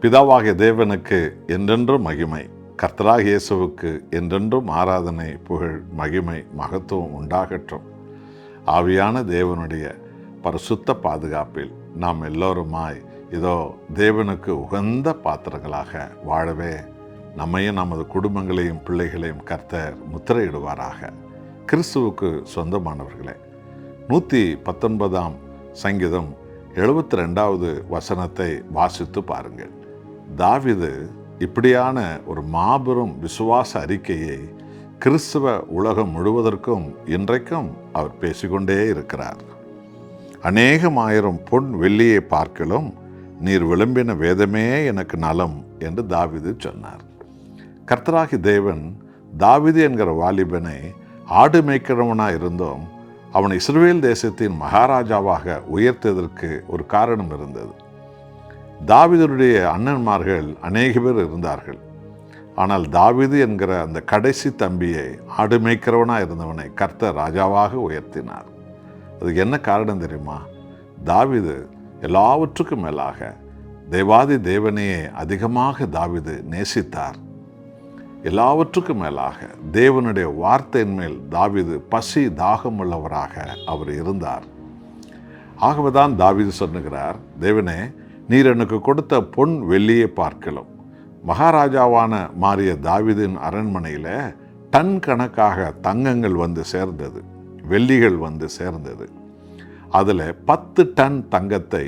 பிதாவாகிய தேவனுக்கு என்றென்றும் மகிமை, கர்த்தராகிய இயேசுவுக்கு என்றென்றும் ஆராதனை, புகழ், மகிமை, மகத்துவம் உண்டாகட்டும். ஆவியான தேவனுடைய பரிசுத்த பாதுகாப்பில் நாம் எல்லோருமாய் இதோ தேவனுக்கு உகந்த பாத்திரங்களாக வாழவே நம்மையும் நமது குடும்பங்களையும் பிள்ளைகளையும் கர்த்தர் முத்திரையிடுவாராக. கிறிஸ்துவுக்கு சொந்தமானவர்களே, 119 சங்கீதம் 72வது வசனத்தை வாசித்து பாருங்கள். தாவீது இப்படியான ஒரு மாபெரும் விசுவாச அறிக்கையை கிறிஸ்துவ உலகம் முழுவதற்கும் இன்றைக்கும் அவர் பேசிக்கொண்டே இருக்கிறார். அநேகமாயிரம் பொன் வெள்ளியை பார்க்கலும் நீர் விளம்பின வேதமே எனக்கு நலம் என்று தாவீது சொன்னார். கர்த்தராகி தேவன் தாவீது என்கிற வாலிபனை ஆடு மேய்க்கிறவனாக இருந்தும் அவனை இஸ்ரவேல் தேசத்தின் மகாராஜாவாக உயர்த்தியதற்கு ஒரு காரணம் இருந்தது. தாவீதுடைய அண்ணன்மார்கள் அநேக பேர் இருந்தார்கள். ஆனால் தாவீது என்கிற அந்த கடைசி தம்பியை, ஆடு மேய்க்கிறவனாக இருந்தவனை கர்த்தர் ராஜாவாக உயர்த்தினார். அதுக்கு என்ன காரணம் தெரியுமா? தாவீது எல்லாவற்றுக்கும் மேலாக தேவாதி தேவனையே அதிகமாக தாவீது நேசித்தார். எல்லாவற்றுக்கும் மேலாக தேவனுடைய வார்த்தையின் மேல் தாவீது பசி தாகம் உள்ளவராக அவர் இருந்தார். ஆகவேதான் தாவீது சொல்லுகிறார், தேவனே நீர் எனக்கு கொடுத்த பொன் வெள்ளியை பார்க்கலாம். மகாராஜாவான மாறிய தாவீதின் அரண்மனையில் டன் கணக்காக தங்கங்கள் வந்து சேர்ந்தது, வெள்ளிகள் வந்து சேர்ந்தது. அதில் 10 டன் தங்கத்தை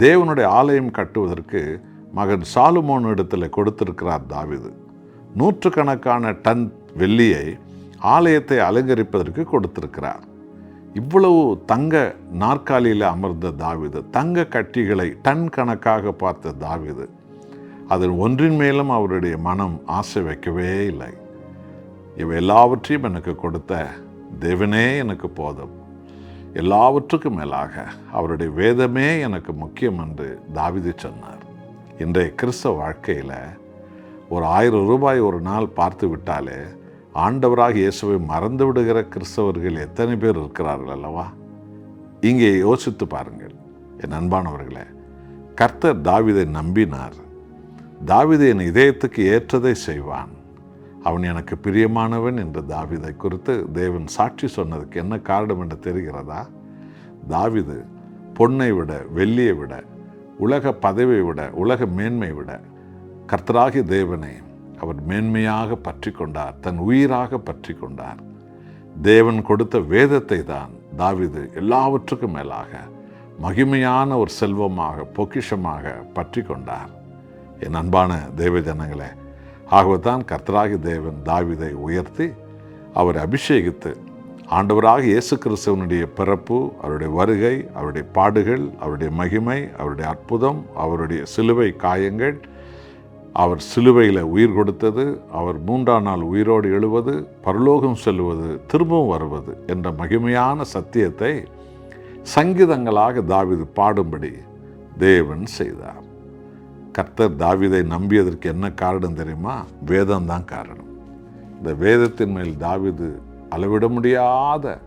தேவனுடைய ஆலயம் கட்டுவதற்கு மகன் சாலுமோன் இடத்துல கொடுத்திருக்கிறார் தாவீது. 100கணக்கான டன் வெள்ளியை ஆலயத்தை அலங்கரிப்பதற்கு கொடுத்திருக்கிறார். இவ்வளவு தங்க நாற்காலியில் அமர்ந்த தாவீது, தங்க கட்டிகளை டன் கணக்காக பார்த்த தாவீது, அதில் ஒன்றின் மேலும் அவருடைய மனம் ஆசை வைக்கவே இல்லை. இவை எல்லாவற்றையும் எனக்கு கொடுத்த தேவனே எனக்கு போதும், எல்லாவற்றுக்கும் மேலாக அவருடைய வேதமே எனக்கு முக்கியம் என்று தாவீது சொன்னார். இன்றைய கிறிஸ்தவ வாழ்க்கையில் ஒரு 1000 ரூபாய் ஒரு நாள் பார்த்து விட்டாலே ஆண்டவராக இயேசுவை மறந்து விடுகிற கிறிஸ்தவர்கள் எத்தனை பேர் இருக்கிறார்கள் அல்லவா? இங்கே யோசித்து பாருங்கள் என் அன்பானவர்களே. கர்த்தர் தாவீதை நம்பினார். தாவீது என் இதயத்துக்கு ஏற்றதை செய்வான், அவன் எனக்கு பிரியமானவன் என்று தாவீதை குறித்து தேவன் சாட்சி சொன்னதுக்கு என்ன காரணம் என்று தெரிகிறதா? தாவீது பொன்னை விட, வெள்ளியை விட, உலக பதவியை விட, உலக மேன்மை விட கர்த்தராகிய தேவனை அவர் மேன்மையாக பற்றி கொண்டார், தன் உயிராக பற்றி கொண்டார். தேவன் கொடுத்த வேதத்தை தான் தாவீது எல்லாவற்றுக்கும் மேலாக மகிமையான ஒரு செல்வமாக, பொக்கிஷமாக பற்றி கொண்டார். என் அன்பான தேவ ஜனங்களே, ஆகவே தான் கர்த்தராகிய தேவன் தாவீதை உயர்த்தி அவரை அபிஷேகித்து ஆண்டவராக இயேசு கிறிஸ்துவனுடைய பிறப்பு, அவருடைய வருகை, அவருடைய பாடுகள், அவருடைய மகிமை, அவருடைய அற்புதம், அவருடைய சிலுவை காயங்கள், அவர் சிலுவையில் உயிர் கொடுத்தது, அவர் 3ஆம் நாள் உயிரோடு எழுவது, பரலோகம் செல்வது, திரும்பவும் வருவது என்ற மகிமையான சத்தியத்தை சங்கீதங்களாக தாவீது பாடும்படி தேவன் செய்தார். கர்த்தர் தாவீதை நம்பியதற்கு என்ன காரணம் தெரியுமா? வேதம்தான் காரணம். இந்த வேதத்தின் மேல் தாவீது அளவிட முடியாத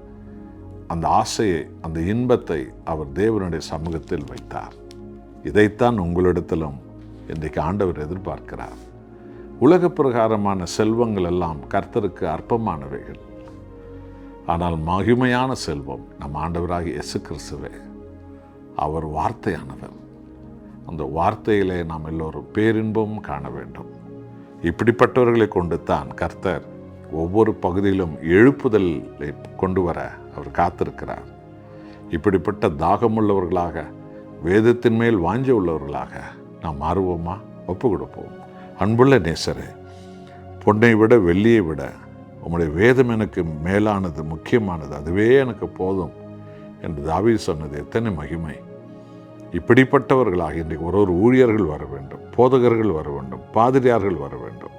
அந்த ஆசையை, அந்த இன்பத்தை அவர் தேவனுடைய சமூகத்தில் வைத்தார். இதைத்தான் உங்களிடத்திலும் இன்றைக்கு ஆண்டவர் எதிர்பார்க்கிறார். உலக பிரகாரமான செல்வங்கள் எல்லாம் கர்த்தருக்கு அற்பமானவைகள். ஆனால் மகிமையான செல்வம் நம் ஆண்டவராக இயேசு கிறிஸ்துவே. அவர் வார்த்தையானவர். அந்த வார்த்தையிலே நாம் எல்லோரும் பேரின்பம் காண வேண்டும். இப்படிப்பட்டவர்களை கொண்டு தான் கர்த்தர் ஒவ்வொரு பகுதியிலும் எழுப்புதலை கொண்டு வர அவர் காத்திருக்கிறார். இப்படிப்பட்ட தாகமுள்ளவர்களாக, வேதத்தின் மேல் வாஞ்ச உள்ளவர்களாக நாம் மாறுவோமா? ஒப்பு கொடுப்போம். அன்புள்ள நேசரே, பொன்னை விட, வெள்ளியை விட உம்முடைய வேதம் எனக்கு மேலானது, முக்கியமானது, அதுவே எனக்கு போதும் என்று தாவீது சொன்னது எத்தனை மகிமை! இப்படிப்பட்டவர்களாக இன்றைக்கு ஒரு ஊழியர்கள் வர வேண்டும், போதகர்கள் வர வேண்டும், பாதிரியார்கள் வர வேண்டும்,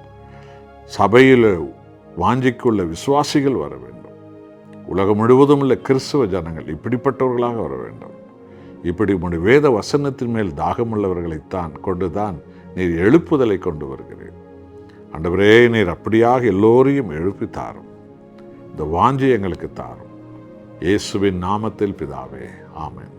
சபையில் வாஞ்சிக்குள்ள விசுவாசிகள் வர வேண்டும், உலகம் முழுவதும் உள்ள கிறிஸ்தவ ஜனங்கள் இப்படிப்பட்டவர்களாக வர வேண்டும். இப்படி உம்முடைய வேத வசனத்தின் மேல் தாகமுள்ளவர்களைத்தான் கொண்டுதான் நீர் எழுப்புதலை கொண்டு வருகிறீர். ஆண்டவரே, நீர் அப்படியாக எல்லோரையும் எழுப்பி தாரும். இந்த வாஞ்சை எங்களுக்கு தாரும். இயேசுவின் நாமத்தில் பிதாவே, ஆமென்.